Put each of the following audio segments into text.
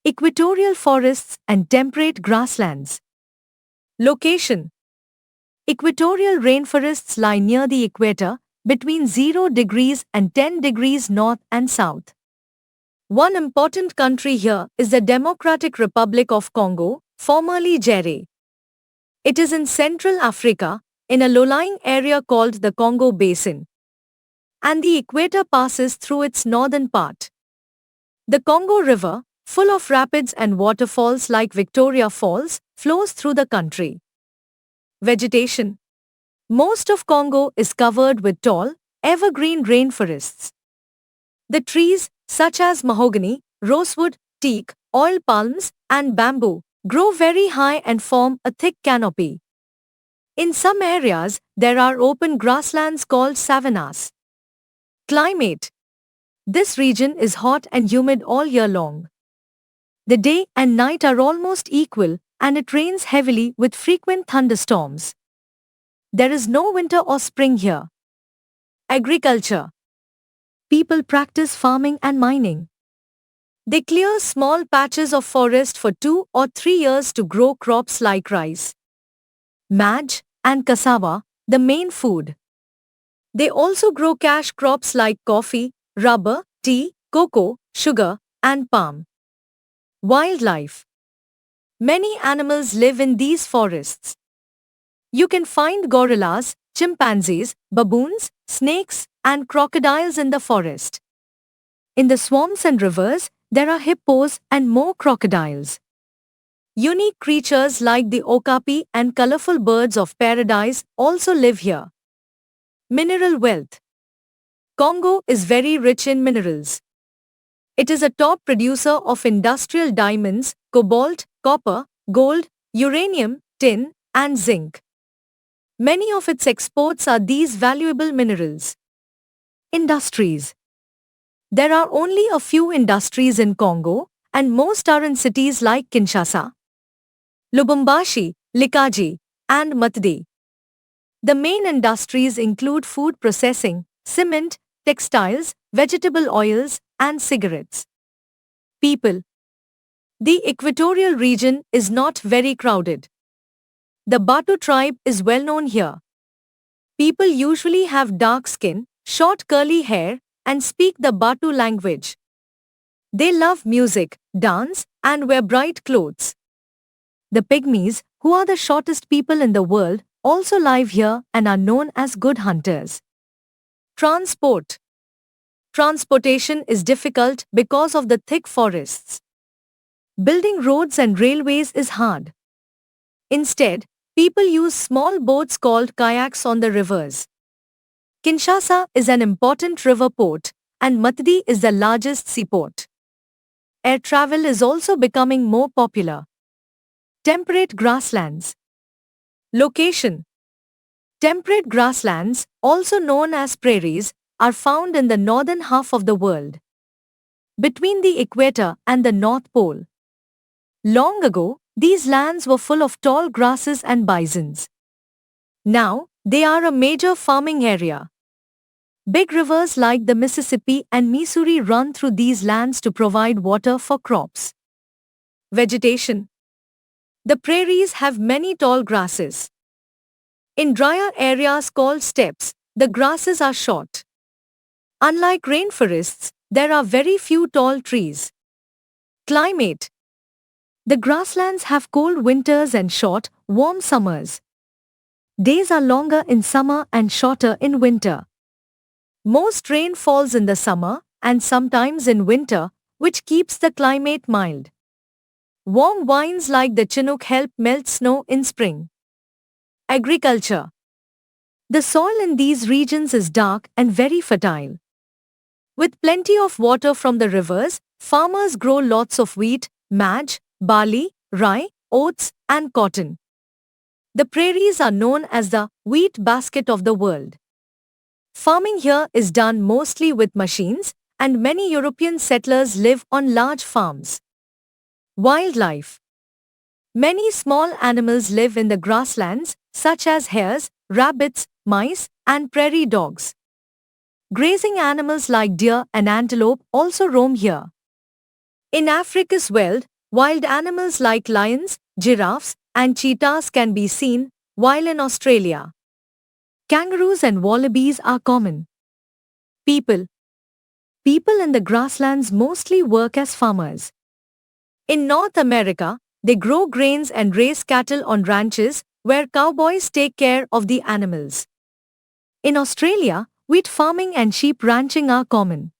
Equatorial forests and temperate grasslands. Location. Equatorial rainforests lie near the equator, between 0 degrees and 10 degrees north and south. One important country here is the Democratic Republic of Congo, formerly Zaire. It is in Central Africa, in a low-lying area called the Congo Basin, and the equator passes through its northern part. The Congo River, full of rapids and waterfalls like Victoria Falls, flows through the country. Vegetation. Most of Congo is covered with tall, evergreen rainforests. The trees, such as mahogany, rosewood, teak, oil palms, and bamboo, grow very high and form a thick canopy. In some areas, there are open grasslands called savannas. Climate. This region is hot and humid all year long. The day and night are almost equal, and it rains heavily with frequent thunderstorms. There is no winter or spring here. Agriculture. People practice farming and mining. They clear small patches of forest for 2 or 3 years to grow crops like rice, maize, and cassava, the main food. They also grow cash crops like coffee, rubber, tea, cocoa, sugar, and palm. Wildlife. Many animals live in these forests. You can find gorillas, chimpanzees, baboons, snakes, and crocodiles in the forest. In the swamps and rivers, there are hippos and more crocodiles. Unique creatures like the okapi and colorful birds of paradise also live here. Mineral wealth. Congo is very rich in minerals. It is a top producer of industrial diamonds, cobalt, copper, gold, uranium, tin, and zinc. Many of its exports are these valuable minerals. Industries. There are only a few industries in Congo, and most are in cities like Kinshasa, Lubumbashi, Likaji, and Matadi. The main industries include food processing, cement, textiles, vegetable oils, and cigarettes. People. The equatorial region is not very crowded. The Batu tribe is well known here. People usually have dark skin, short curly hair, and speak the Batu language. They love music, dance, and wear bright clothes. The Pygmies, who are the shortest people in the world, also live here and are known as good hunters. Transport. Transportation is difficult because of the thick forests. Building roads and railways is hard. Instead, people use small boats called kayaks on the rivers. Kinshasa is an important river port, and Matadi is the largest seaport. Air travel is also becoming more popular. Temperate grasslands. Location. Temperate grasslands, also known as prairies, are found in the northern half of the world, between the equator and the North Pole. Long ago, these lands were full of tall grasses and bisons. Now, they are a major farming area. Big rivers like the Mississippi and Missouri run through these lands to provide water for crops. Vegetation. The prairies have many tall grasses. In drier areas called steppes, the grasses are short. Unlike rainforests, there are very few tall trees. Climate. The grasslands have cold winters and short, warm summers. Days are longer in summer and shorter in winter. Most rain falls in the summer and sometimes in winter, which keeps the climate mild. Warm winds like the Chinook help melt snow in spring. Agriculture. The soil in these regions is dark and very fertile. With plenty of water from the rivers, farmers grow lots of wheat, maize, barley, rye, oats, and cotton. The prairies are known as the wheat basket of the world. Farming here is done mostly with machines, and many European settlers live on large farms. Wildlife. Many small animals live in the grasslands, such as hares, rabbits, mice, and prairie dogs. Grazing animals like deer and antelope also roam here. In Africa's Veld, Wild animals like lions, giraffes, and cheetahs can be seen, while in Australia, kangaroos and wallabies are common. People. People in the grasslands mostly work as farmers. In North America, they grow grains and raise cattle on ranches where cowboys take care of the animals. In Australia, wheat farming and sheep ranching are common.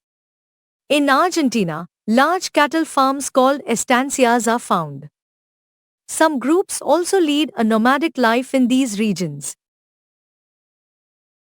In Argentina, large cattle farms called estancias are found. Some groups also lead a nomadic life in these regions.